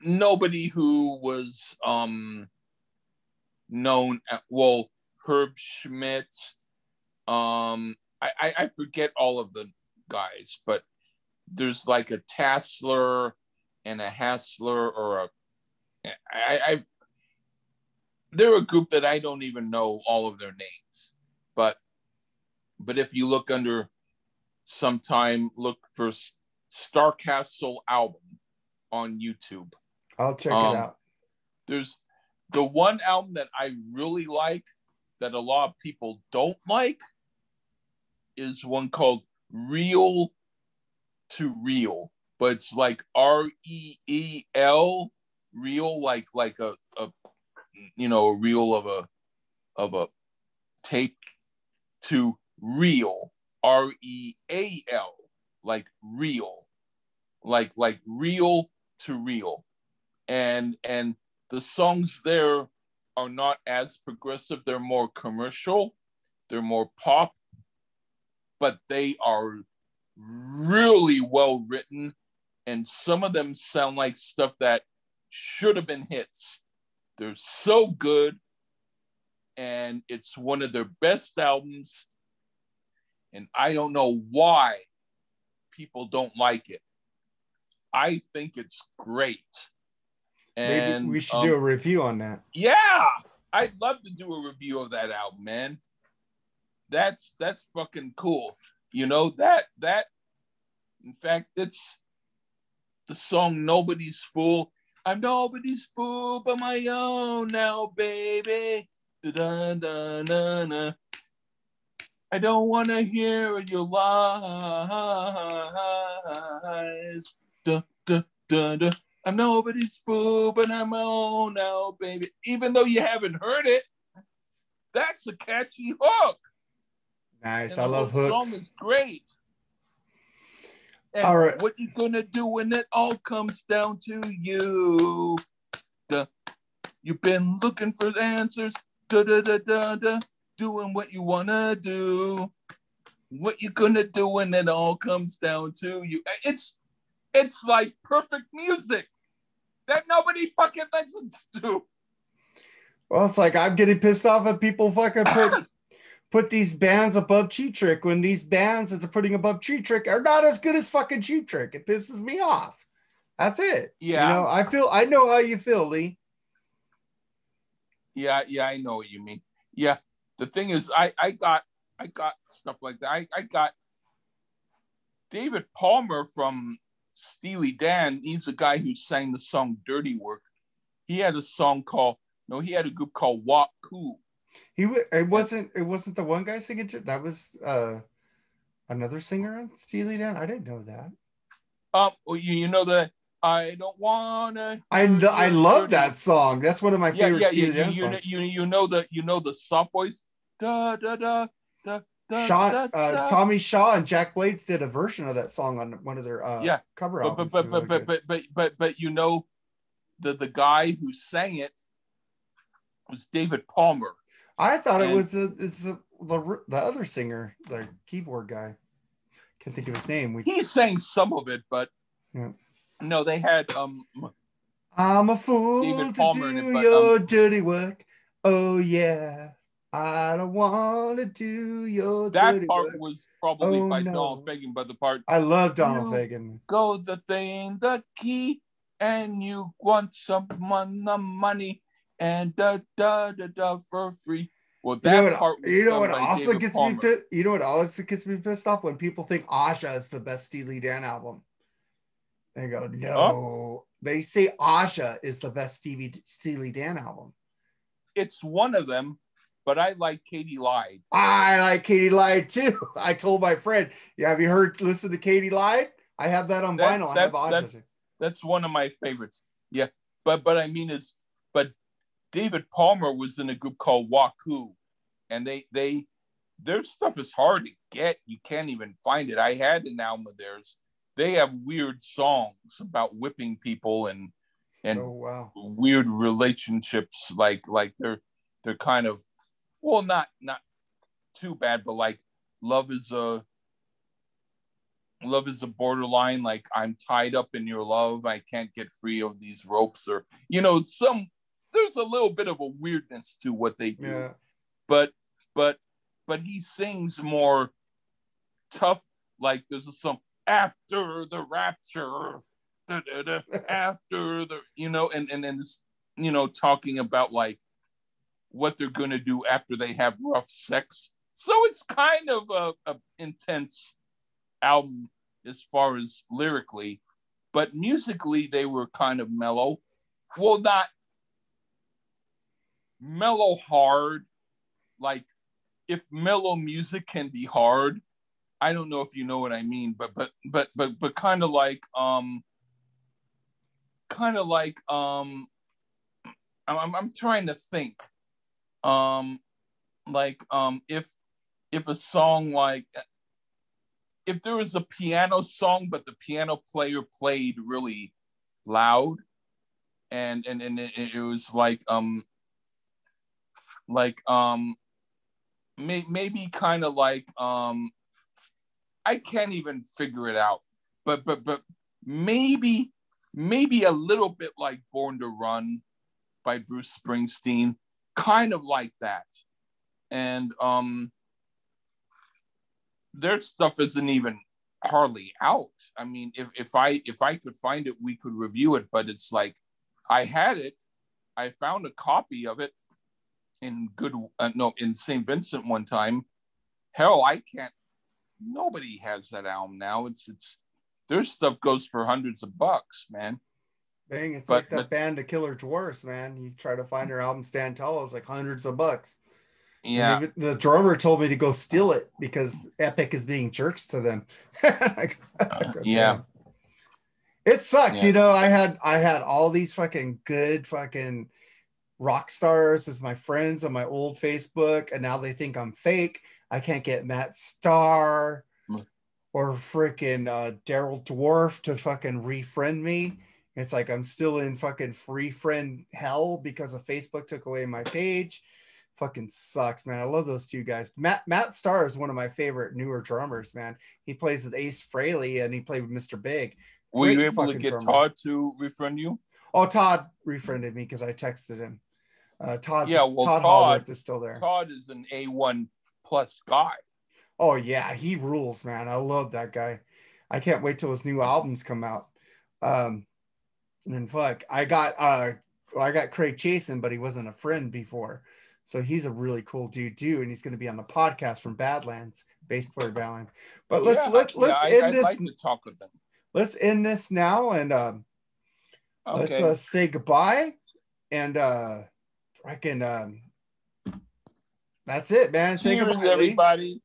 nobody who was known at, well, Herb Schmidt. I forget all of the guys, but there's like a Tassler and a Hassler or a they're a group that I don't even know all of their names. But if you look under sometime, look for Starcastle album on YouTube. I'll check it out. There's the one album that I really like that a lot of people don't like is one called Real to Real, but it's like REEL, real, like a you know, a reel of a tape, to real, REAL, like real, like real to real. And the songs there are not as progressive, they're more commercial, they're more pop, but they are really well written, and some of them sound like stuff that should have been hits. They're so good. and it's one of their best albums. And I don't know why people don't like it. I think it's great. And maybe we should do a review on that. Yeah, I'd love to do a review of that album, man. That's fucking cool. You know, that in fact, it's the song Nobody's Fool. I'm nobody's fool but my own now, baby. Da-da-da-da-da. I don't want to hear your lies. Da-da-da-da. I'm nobody's fool, but I'm my own now, baby. Even though you haven't heard it, that's a catchy hook. Nice. And I love hooks. The song is great. And all right. What you gonna do when it all comes down to you? You've been looking for answers. Da-da-da-da-da. Doing what you wanna do. What you gonna do when it all comes down to you? It's like perfect music that nobody fucking listens to. Well, it's like I'm getting pissed off at people fucking put these bands above Cheap Trick when these bands that they're putting above Cheap Trick are not as good as fucking Cheap Trick. It pisses me off. That's it. Yeah. You know, I know how you feel, Lee. Yeah, I know what you mean. Yeah. The thing is, I got stuff like that. I got David Palmer from Steely Dan. He's the guy who sang the song Dirty Work. He had a group called Walk Cool. It wasn't the one guy singing. That was another singer on Steely Dan. I didn't know that. You know that I don't wanna. I love that song. That's one of my favorite Steely Dan songs. You know the soft voice. Da da da da. Tommy Shaw and Jack Blades did a version of that song on one of their cover albums. But you know, the guy who sang it was David Palmer. I thought it was the other singer, the keyboard guy. Can't think of his name. He sang some of it, but no, they had I'm a fool David Palmer to do your dirty work. Oh yeah. I don't want to do your dirty that part work. Was probably by Donald Fagen, but the part I love Donald Fagen. Go the key, and you want some money and da for free. Well, that part. You know what also gets me pissed? You know what also gets me pissed off when people think Asha is the best Steely Dan album. They go, no. They say Asha is the best Steely Dan album. It's one of them. But I like Katie Lied. I like Katie Lied too. I told my friend, have you listened to Katie Lied? I have that on vinyl. That's one of my favorites. Yeah. But I mean but David Palmer was in a group called Waku. And their stuff is hard to get. You can't even find it. I had an album of theirs. They have weird songs about whipping people and weird relationships. Like they're kind of, well, not too bad, but like love is a borderline. Like I'm tied up in your love. I can't get free of these ropes, or there's a little bit of a weirdness to what they do. Yeah. But he sings more tough. Like there's a song after the rapture, after the and talking about like what they're going to do after they have rough sex. So it's kind of a intense album as far as lyrically, but musically they were kind of mellow. Well, not mellow hard. Like if mellow music can be hard, I don't know if you know what I mean, but kind of like I'm trying to think. If a song like if there was a piano song but the piano player played really loud and it was maybe kind of like I can't even figure it out, but maybe a little bit like Born to Run by Bruce Springsteen. Kind of like that. and their stuff isn't even hardly out. I mean, if I could find it, we could review it. But it's like I had it. I found a copy of it in in St. Vincent one time. Hell, I can't. Nobody has that album now. It's their stuff goes for hundreds of bucks, man. Dang, it's like that band, The Killer Dwarfs, man. You try to find their album Stand Tall, it's like hundreds of bucks. Yeah. And the drummer told me to go steal it because Epic is being jerks to them. Yeah. It sucks, you know. I had all these fucking good fucking rock stars as my friends on my old Facebook, and now they think I'm fake. I can't get Matt Starr or freaking Daryl Dwarf to fucking refriend me. It's like I'm still in fucking free friend hell because of Facebook took away my page. Fucking sucks, man. I love those two guys. Matt Starr is one of my favorite newer drummers, man. He plays with Ace Frehley and he played with Mr. Big. Were you able to get drummer. Todd to refriend you? Oh, Todd refriended me because I texted him. Todd Todd is still there. Todd is an A1 plus guy. Oh yeah, he rules, man. I love that guy. I can't wait till his new albums come out. And fuck, I got Craig Chasen, but he wasn't a friend before. So he's a really cool dude too, and he's going to be on the podcast from Badlands, bass player Badlands. But let's end this. I'd like to talk with them. Let's end this now, and let's say goodbye. And that's it, man. Say goodbye, everybody.